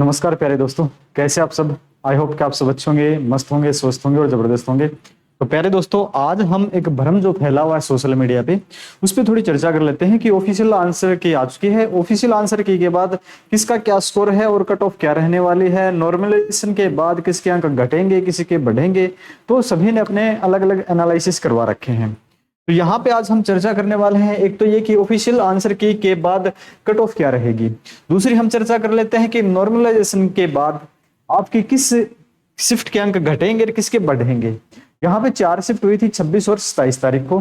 नमस्कार प्यारे दोस्तों, कैसे आप सब। आई होप कि आप सब अच्छे होंगे, मस्त होंगे, स्वस्थ होंगे और जबरदस्त होंगे। तो प्यारे दोस्तों, आज हम एक भ्रम जो फैला हुआ है सोशल मीडिया पे उस पर थोड़ी चर्चा कर लेते हैं कि ऑफिशियल आंसर की आ चुकी है। ऑफिशियल आंसर की के बाद किसका क्या स्कोर है और कट ऑफ क्या रहने वाली है। नॉर्मलाइजेशन के बाद किसके अंक घटेंगे, किसी के बढ़ेंगे। तो सभी ने अपने अलग अलग एनालिसिस करवा रखे हैं। तो यहाँ पे आज हम चर्चा करने वाले हैं, एक तो ये कि ऑफिशियल आंसर की के बाद कट ऑफ क्या रहेगी। दूसरी हम चर्चा कर लेते हैं कि नॉर्मलाइजेशन के बाद आपकी किस शिफ्ट के अंक घटेंगे और किसके बढ़ेंगे। यहाँ पे 4 शिफ्ट हुई थी, 26 और 27 तारीख को।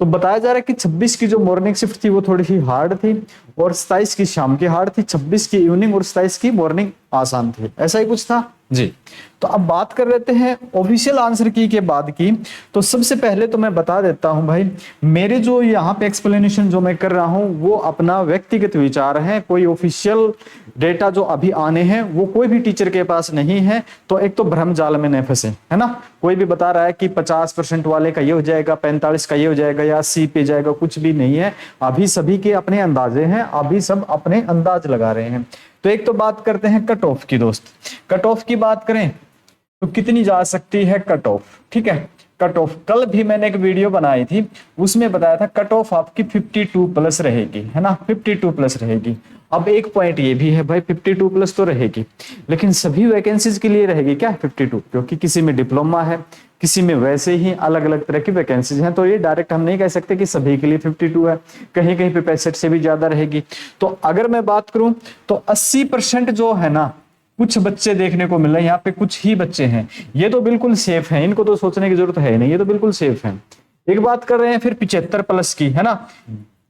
तो बताया जा रहा है कि 26 की जो मॉर्निंग शिफ्ट थी वो थोड़ी सी हार्ड थी और 27 की शाम की हार्ड थी, 26 की इवनिंग और 27 की मॉर्निंग आसान थी। ऐसा ही कुछ था जी। तो अब बात कर लेते हैं ऑफिशियल आंसर की के बाद की। तो सबसे पहले तो मैं बता देता हूं भाई, मेरे जो यहाँ पे एक्सप्लेनेशन जो मैं कर रहा हूं वो अपना व्यक्तिगत विचार है। कोई ऑफिशियल डेटा जो अभी आने हैं वो कोई भी टीचर के पास नहीं है। तो एक तो भ्रम जाल में न फंसे, है ना। कोई भी बता रहा है कि 50% वाले का ये हो जाएगा, 45 का ये हो जाएगा या 80 पे जाएगा, कुछ भी नहीं है। अभी सभी के अपने अंदाजे हैं, अभी सब अपने अंदाज लगा रहे हैं। तो एक तो बात करते हैं कट ऑफ की। दोस्त, कट ऑफ की बात करें तो कितनी जा सकती है कट ऑफ, ठीक है। कट ऑफ कल भी मैंने एक वीडियो बनाई थी, उसमें बताया था कट ऑफ आपकी 52 प्लस रहेगी, है ना, 52 प्लस रहेगी। अब एक पॉइंट ये भी है भाई, 52 प्लस तो रहेगी, लेकिन सभी वैकेंसीज के लिए रहेगी क्या 52? क्योंकि किसी में डिप्लोमा है, किसी में वैसे ही अलग अलग तरह की वैकेंसीज हैं। तो ये डायरेक्ट हम नहीं कह सकते कि सभी के लिए 52 है, कहीं कहीं पे 65 से भी ज्यादा रहेगी। तो अगर मैं बात करूं तो 80% जो है ना, कुछ बच्चे देखने को मिल रहे हैं यहाँ पे, कुछ ही बच्चे हैं, ये तो बिल्कुल सेफ हैं, इनको तो सोचने की जरूरत है नहीं, ये तो बिल्कुल सेफ हैं। एक बात कर रहे हैं फिर 75 प्लस की, है ना,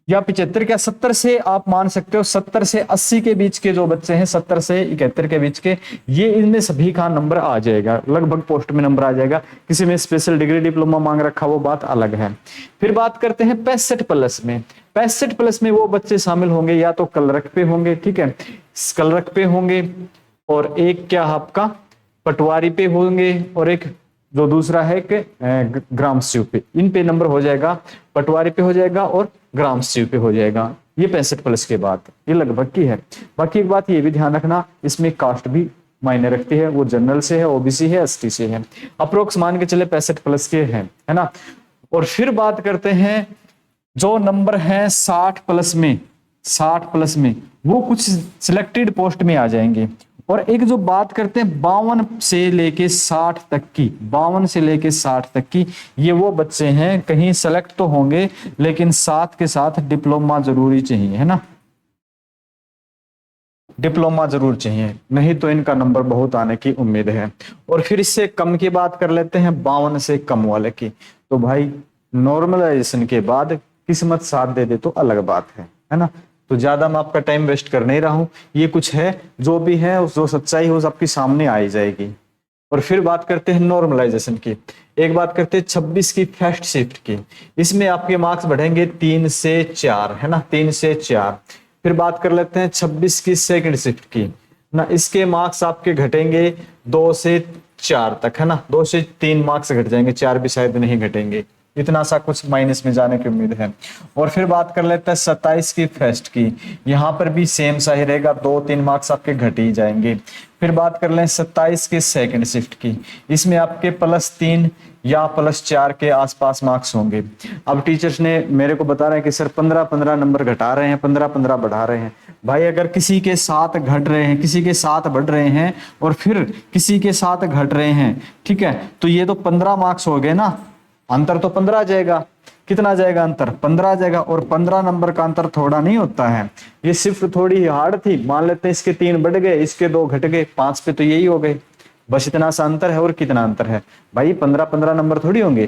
या 75 क्या 70 से आप मान सकते हो, 70 से 80 के बीच के जो बच्चे हैं, 70 से 71 के बीच के, ये इनमें सभी का नंबर आ जाएगा, लगभग पोस्ट में नंबर आ जाएगा। किसी में स्पेशल डिग्री डिप्लोमा मांग रखा, वो बात अलग है। फिर बात करते हैं 65 प्लस में। 65 प्लस में वो बच्चे शामिल होंगे या तो कलरक पे होंगे, ठीक है, कलरक पे होंगे, और एक क्या आपका पटवारी पे होंगे, और एक जो दूसरा है कि ग्राम सचिव पे। इन पे नंबर हो जाएगा, पटवारी पे हो जाएगा और ग्राम सचिव पे हो जाएगा। ये 65 प्लस के बाद ये लगभग की है। बाकी एक बात ये भी ध्यान रखना, इसमें कास्ट भी मायने रखती है, वो जनरल से है, ओबीसी है, एसटी से है। अप्रोक्स मान के चले 65 प्लस के हैं, है ना। और फिर बात करते हैं जो नंबर है 60 प्लस में, 60 प्लस में वो कुछ सिलेक्टेड पोस्ट में आ जाएंगे। और एक जो बात करते हैं 52 से लेके 60 तक की, 52 से लेके 60 तक की, ये वो बच्चे हैं कहीं सेलेक्ट तो होंगे, लेकिन साथ के साथ डिप्लोमा जरूरी चाहिए, है ना, डिप्लोमा जरूर चाहिए, नहीं तो इनका नंबर बहुत आने की उम्मीद है। और फिर इससे कम की बात कर लेते हैं, 52 से कम वाले की। तो भाई नॉर्मलाइजेशन के बाद किस्मत साथ दे दे तो अलग बात है ना। तो ज्यादा मैं आपका टाइम वेस्ट कर नहीं रहा हूं, ये कुछ है जो भी है, जो सच्चाई हो सबके सामने आई जाएगी। और फिर बात करते हैं नॉर्मलाइजेशन की। एक बात करते हैं 26 की फर्स्ट शिफ्ट की, इसमें आपके मार्क्स बढ़ेंगे 3 से 4, है ना, 3 से 4। फिर बात कर लेते हैं 26 की सेकंड शिफ्ट की ना, इसके मार्क्स आपके घटेंगे 2 से 4 तक, है ना, 2 से 3 मार्क्स घट जाएंगे, 4 भी शायद नहीं घटेंगे, इतना सा कुछ माइनस में जाने की उम्मीद है। और फिर बात कर लेते हैं 27 की फर्स्ट की, यहाँ पर भी सेम सा ही रहेगा, 2-3 मार्क्स आपके घट ही जाएंगे। फिर बात कर लें 27 के सेकंड शिफ्ट की, इसमें आपके +3 या +4 के आसपास मार्क्स होंगे। अब टीचर्स ने मेरे को बता रहे हैं कि सर 15-15 नंबर घटा रहे हैं, 15-15 बढ़ा रहे हैं। भाई अगर किसी के साथ घट रहे हैं, किसी के साथ बढ़ रहे हैं और फिर किसी के साथ घट रहे हैं, ठीक है, तो ये तो 15 मार्क्स हो गए ना, अंतर तो 15 आ जाएगा। कितना जाएगा अंतर? 15 आ जाएगा। और 15 नंबर का अंतर थोड़ा नहीं होता है, ये सिर्फ थोड़ी हार्ड थी, मान लेते हैं इसके 3 बढ़ गए, इसके 2 घट गए, 5 पे तो यही हो गए, बस इतना सा अंतर है। और कितना अंतर है भाई, 15-15 नंबर थोड़ी होंगे,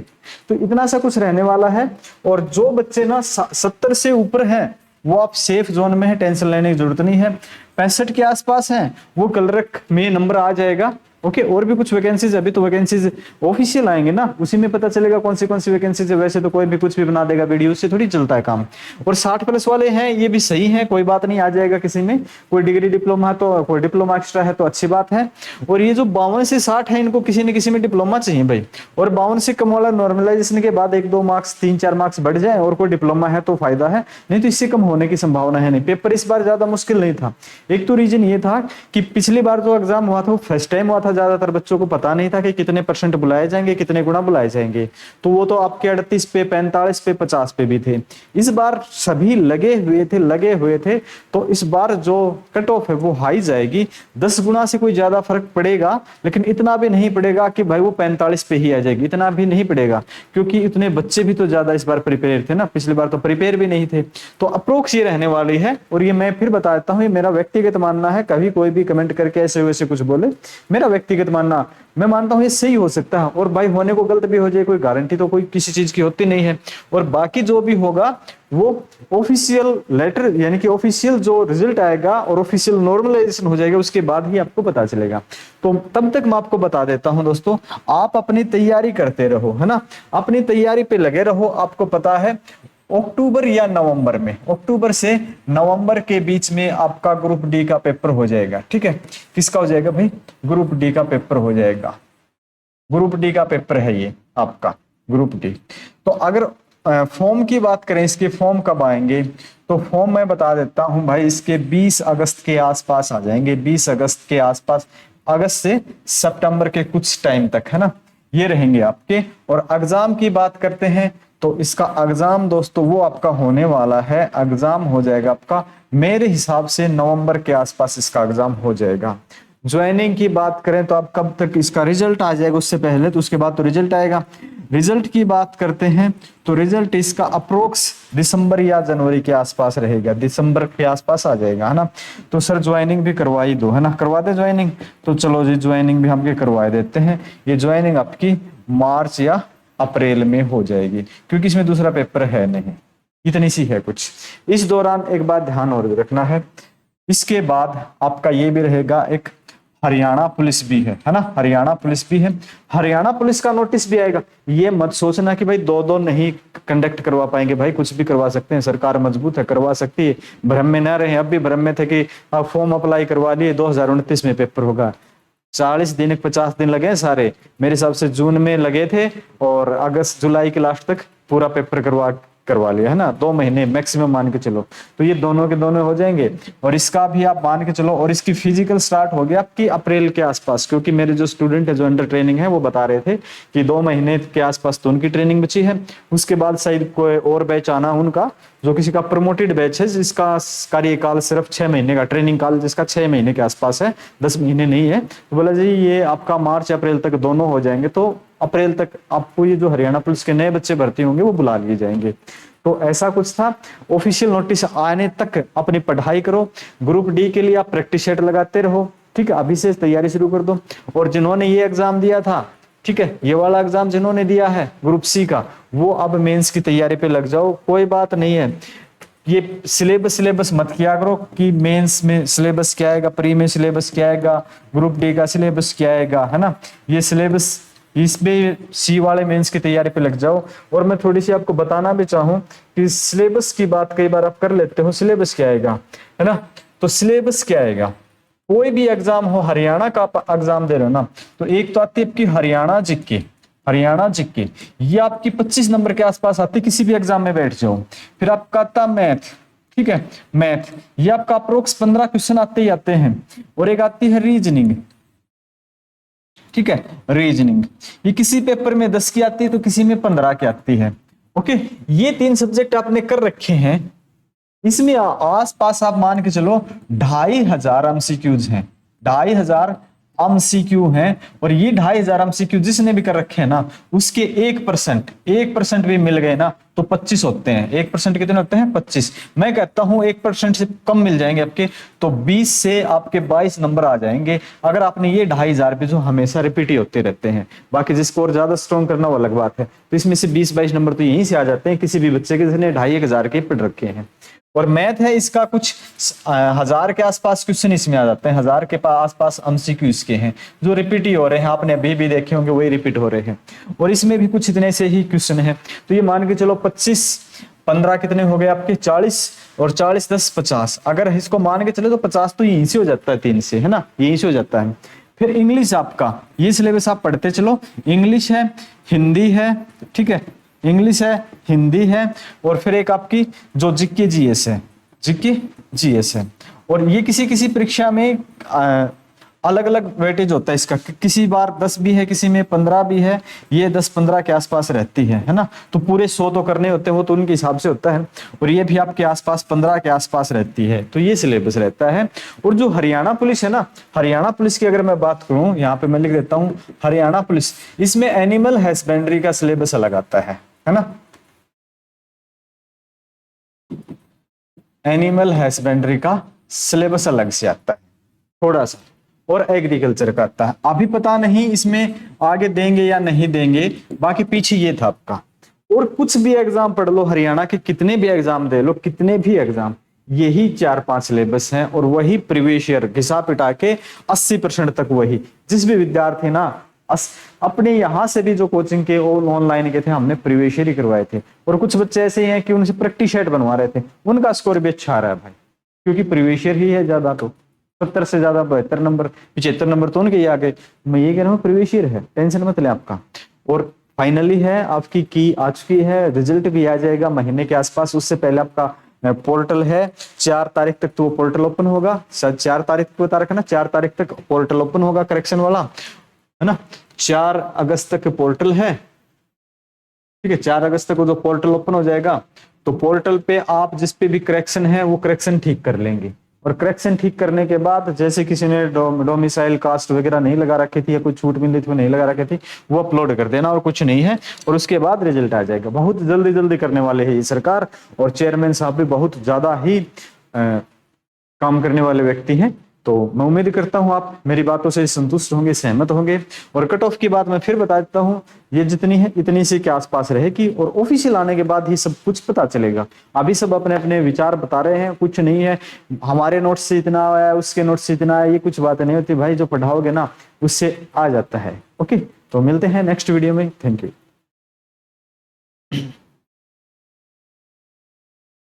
तो इतना सा कुछ रहने वाला है। और जो बच्चे ना 70 से ऊपर हैं वो आप सेफ जोन में है, टेंशन लेने की जरूरत नहीं है। 65 के आसपास हैं वो कलरक में नंबर आ जाएगा, ओके और भी कुछ वैकेंसीज, अभी तो वैकेंसीज ऑफिशियल आएंगे ना, उसी में पता चलेगा कौन सी वैकेंसीज है। वैसे तो कोई भी कुछ भी बना देगा वीडियो, उससे थोड़ी चलता है काम। और 60+ वाले हैं ये भी सही है, कोई बात नहीं, आ जाएगा किसी में, कोई डिग्री डिप्लोमा तो कोई डिप्लोमा एक्स्ट्रा है तो अच्छी बात है। और ये जो 52 से 60 है इनको किसी न किसी में डिप्लोमा चाहिए भाई, और 52 से कम वाला नॉर्मलाइजेशन के बाद 1-2 मार्क्स 3-4 मार्क्स बढ़ जाए और कोई डिप्लोमा है तो फायदा है, नहीं तो इससे कम होने की संभावना है नहीं। पेपर इस बार ज्यादा मुश्किल नहीं था। एक तो रीजन ये था कि पिछली बार जो एग्जाम हुआ था वो फर्स्ट टाइम हुआ था, ज्यादातर बच्चों को पता नहीं था कि कितने % बुलाए जाएंगे, कितने गुना बुलाए जाएंगे, तो वो तो आपके 38 पे 45 पे 50 पे भी थे। इस बार सभी लगे हुए थे, तो इस बार जो कट ऑफ है वो हाई जाएगी। 10 गुना से कोई ज्यादा फर्क पड़ेगा, लेकिन इतना भी नहीं पड़ेगा कि भाई वो 45 पे ही आ जाएगी, इतना भी नहीं पड़ेगा, क्योंकि इतने बच्चे भी तो ज्यादा इस बार प्रिपेयर थे ना, पिछली बार तो प्रिपेयर भी नहीं थे। तो अप्रोक्स ये रहने वाली है। और ये मैं फिर बता देता हूँ, ये मेरा व्यक्तिगत मानना है, कभी कोई भी कमेंट करके ऐसे वैसे कुछ बोले, मेरा व्यक्तिगत मानना, मैं मानता हूँ ये सही हो सकता है। और भाई होने को गलत भी हो जाए, कोई गारंटी तो कोई किसी चीज की होती नहीं है। और बाकी जो भी होगा वो ऑफिशियल लेटर, यानी कि ऑफिशियल जो रिजल्ट आएगा और ऑफिशियल नॉर्मलाइजेशन हो जाएगा, उसके बाद ही आपको पता चलेगा। तो तब तक मैं आपको बता देता हूं दोस्तों, आप अपनी तैयारी करते रहो, है ना, अपनी तैयारी पे लगे रहो। आपको पता है अक्टूबर या नवंबर में, अक्टूबर से नवंबर के बीच में आपका ग्रुप डी का पेपर हो जाएगा। ठीक है, किसका हो जाएगा भाई? ग्रुप डी का पेपर हो जाएगा। ग्रुप डी का पेपर है ये आपका, ग्रुप डी। तो अगर फॉर्म की बात करें, इसके फॉर्म कब आएंगे, तो फॉर्म मैं बता देता हूं भाई, इसके 20 अगस्त के आसपास आ जाएंगे, 20 अगस्त के आसपास, अगस्त से सितंबर के कुछ टाइम तक, है ना, ये रहेंगे आपके। और एग्जाम की बात करते हैं तो इसका एग्जाम दोस्तों वो आपका होने वाला है, एग्जाम हो जाएगा आपका मेरे हिसाब से नवंबर के आसपास इसका एग्जाम हो जाएगा। ज्वाइनिंग की बात करें तो आप कब तक इसका रिजल्ट आ जाएगा, उससे पहले तो उसके बाद तो रिजल्ट आएगा। रिजल्ट की बात करते हैं तो रिजल्ट इसका अप्रोक्स दिसंबर या जनवरी के आसपास रहेगा, दिसंबर के आसपास आ जाएगा, है ना। तो सर ज्वाइनिंग भी करवा ही दो, है ना, करवा दे ज्वाइनिंग। तो चलो जी ज्वाइनिंग भी हम करवा देते हैं। ये ज्वाइनिंग आपकी मार्च या अप्रैल में हो जाएगी, क्योंकि इसमें दूसरा पेपर है नहीं, इतनी सी है कुछ। इस दौरान एक बात ध्यान और रखना है, इसके बाद आपका ये भी रहेगा, एक हरियाणा पुलिस भी है ना, हरियाणा पुलिस भी है। हरियाणा पुलिस का नोटिस भी आएगा। ये मत सोचना कि भाई 2-2 नहीं कंडक्ट करवा पाएंगे, भाई कुछ भी करवा सकते हैं, सरकार मजबूत है, करवा सकती है, भ्रम में ना रहे। अब भी भ्रम में थे कि फॉर्म अप्लाई करवा लिए, 2029 में पेपर होगा। 40 दिन 50 दिन लगे सारे, मेरे हिसाब से जून में लगे थे और अगस्त जुलाई के लास्ट तक पूरा पेपर करवा लिया, है ना, 2 महीने मैक्सिमम मान के चलो। तो ये दोनों के दोनों हो जाएंगे। और इसका भी आप मान के चलो, और इसकी फिजिकल स्टार्ट हो गया आपकी अप्रैल के आसपास, क्योंकि मेरे जो स्टूडेंट है जो अंडर ट्रेनिंग है वो बता रहे थे कि 2 महीने के आसपास तो उनकी ट्रेनिंग बची है। उसके बाद शायद कोई और बैच आना उनका, जो किसी का प्रमोटेड बैच है जिसका कार्यकाल सिर्फ 6 महीने का, ट्रेनिंग काल जिसका 6 महीने के आसपास है, 10 महीने नहीं है। तो बोला जी ये आपका मार्च अप्रैल तक दोनों हो जाएंगे, तो अप्रैल तक आपको ये जो हरियाणा पुलिस के नए बच्चे भर्ती होंगे वो बुला लिए जाएंगे। तो ऐसा कुछ था। ऑफिशियल नोटिस आने तक अपनी पढ़ाई करो। ग्रुप डी के लिए आप प्रैक्टिस सेट लगाते रहो, ठीक है, अभी से तैयारी शुरू कर दो। और जिन्होंने ये एग्जाम दिया था, ठीक है, ये वाला एग्जाम जिन्होंने दिया है ग्रुप सी का, वो अब मेंस की तैयारी पे लग जाओ, कोई बात नहीं है। ये सिलेबस मत किया करो कि मेंस में सिलेबस क्या आएगा, प्री में सिलेबस क्या आएगा, ग्रुप डी का सिलेबस क्या आएगा, है ना। ये सिलेबस इसमें सी वाले मेंस की तैयारी पे लग जाओ। और मैं थोड़ी सी आपको बताना भी चाहूँ कि सिलेबस की बात कई बार आप कर लेते हो, सिलेबस क्या आएगा, है ना। तो सिलेबस क्या आएगा, कोई भी एग्जाम हो, हरियाणा का एग्जाम दे रहे हो ना, तो एक तो आती है आपकी हरियाणा जीके, हरियाणा जीके, ये आपकी 25 नंबर के आसपास आती है, किसी भी एग्जाम में बैठ जाओ। फिर आपका आता मैथ, ठीक है, मैथ, ये आपका अप्रोक्स 15 क्वेश्चन आते ही आते हैं। और एक आती है रीजनिंग, ठीक है, रीजनिंग, ये किसी पेपर में 10 की आती है तो किसी में 15 की आती है। ओके, ये 3 सब्जेक्ट आपने कर रखे हैं, इसमें आसपास आप मान के चलो 2500 एमसीक्यूज हैं, 2500 एमसीक्यू हैं। और ये 2500 एमसीक्यू जिसने भी कर रखे हैं ना, उसके 1% भी मिल गए ना तो 25 होते हैं। 1% कितने होते हैं? 25। मैं कहता हूं 1% से कम मिल जाएंगे आपके, तो 20 से आपके 22 नंबर आ जाएंगे, अगर आपने ये 2500 पे जो हमेशा रिपीट ही होते रहते हैं। बाकी जिसको और ज्यादा स्ट्रॉन्ग करना वो अलग बात है। तो इसमें से 20-22 नंबर तो यहीं से आ जाते हैं किसी भी बच्चे के जिसने 2500 के पढ़ रखे हैं। और मैथ है इसका कुछ 1000 के आसपास क्वेश्चन इसमें आ जाते हैं, 1000 के आसपास एमसीक्यू इसके हैं जो रिपीट ही हो रहे हैं, आपने अभी भी देखे होंगे वही रिपीट हो रहे हैं। और इसमें भी कुछ इतने से ही क्वेश्चन है, तो ये मान के चलो 25 15 कितने हो गए आपके 40, और 40 10 50, अगर इसको मान के चले तो 50 तो यहीं से हो जाता है, 3 से, है ना, यहीं से हो जाता है। फिर इंग्लिश आपका ये सिलेबस आप पढ़ते चलो, इंग्लिश है, हिंदी है, ठीक है, इंग्लिश है, हिंदी है, और फिर एक आपकी जो जीके जीएस है, जीके जीएस है। और ये किसी किसी परीक्षा में अलग अलग वेटेज होता है इसका, किसी बार 10 भी है, किसी में 15 भी है, ये 10-15 के आसपास रहती है ना। तो पूरे 100 तो करने होते हैं, वो तो उनके हिसाब से होता है, और ये भी आपके आसपास 15 के आसपास रहती है, तो ये सिलेबस रहता है। और जो हरियाणा पुलिस है ना, हरियाणा पुलिस की अगर मैं बात करूं, यहाँ पे मैं लिख देता हूँ हरियाणा पुलिस, इसमें एनिमल हस्बेंड्री का सिलेबस अलग आता है ना, एनिमल हस्बेंड्री का सिलेबस अलग से आता है थोड़ा सा, और एग्रीकल्चर का आता है। अभी पता नहीं इसमें आगे देंगे या नहीं देंगे, बाकी पीछे ये था आपका। और कुछ भी एग्जाम पढ़ लो, हरियाणा के कितने भी एग्जाम दे लो, कितने भी एग्जाम, यही 4-5 सिलेबस हैं, और वही प्रीवियस ईयर घिसा पिटा के 80% तक वही। जिस भी विद्यार्थी ना अपने यहाँ से भी जो कोचिंग के ऑनलाइन के थे, हमने प्रीवियस ईयर ही करवाए थे। और कुछ बच्चे ऐसे ही हैं कि उनसे प्रैक्टिस सेट बनवा रहे थे, उनका स्कोर भी अच्छा आ रहा है भाई, क्योंकि प्रीवियस ईयर ही है ज्यादा, तो 70 से ज्यादा 72 नंबर 75 नंबर तो उनके ही आगे। मैं ये कह रहा हूँ प्रीवियस ईयर है, टेंशन मत ले आपका। और फाइनली है आपकी की आ चुकी है, रिजल्ट भी आ जाएगा महीने के आसपास। उससे पहले आपका पोर्टल है 4 तारीख तक, तो वो पोर्टल ओपन होगा, शायद 4 तारीख को बता रखा ना, 4 तारीख तक पोर्टल ओपन होगा करेक्शन वाला, है ना। 4 अगस्त तक पोर्टल है, ठीक है, 4 अगस्त तक वो जो पोर्टल ओपन हो जाएगा, तो पोर्टल पे आप जिस पे भी करेक्शन है वो करेक्शन ठीक कर लेंगे। और करेक्शन ठीक करने के बाद, जैसे किसी ने डोमिसाइल कास्ट वगैरह नहीं लगा रखी थी या कोई छूट मिल रही थी वो नहीं लगा रखी थी, वो अपलोड कर देना, और कुछ नहीं है। और उसके बाद रिजल्ट आ जाएगा। बहुत जल्दी जल्दी करने वाले है ये सरकार, और चेयरमैन साहब भी बहुत ज्यादा ही काम करने वाले व्यक्ति हैं। तो मैं उम्मीद करता हूं आप मेरी बातों से संतुष्ट होंगे, सहमत होंगे। और कट ऑफ की बात मैं फिर बता देता हूं, ये जितनी है इतनी से के आसपास रहेगी, और ऑफिशियल आने के बाद ही सब कुछ पता चलेगा। अभी सब अपने अपने विचार बता रहे हैं, कुछ नहीं है हमारे नोट से इतना आया, उसके नोट से इतना आया, ये कुछ बात नहीं होती भाई, जो पढ़ाओगे ना उससे आ जाता है। ओके, तो मिलते हैं नेक्स्ट वीडियो में, थैंक यू।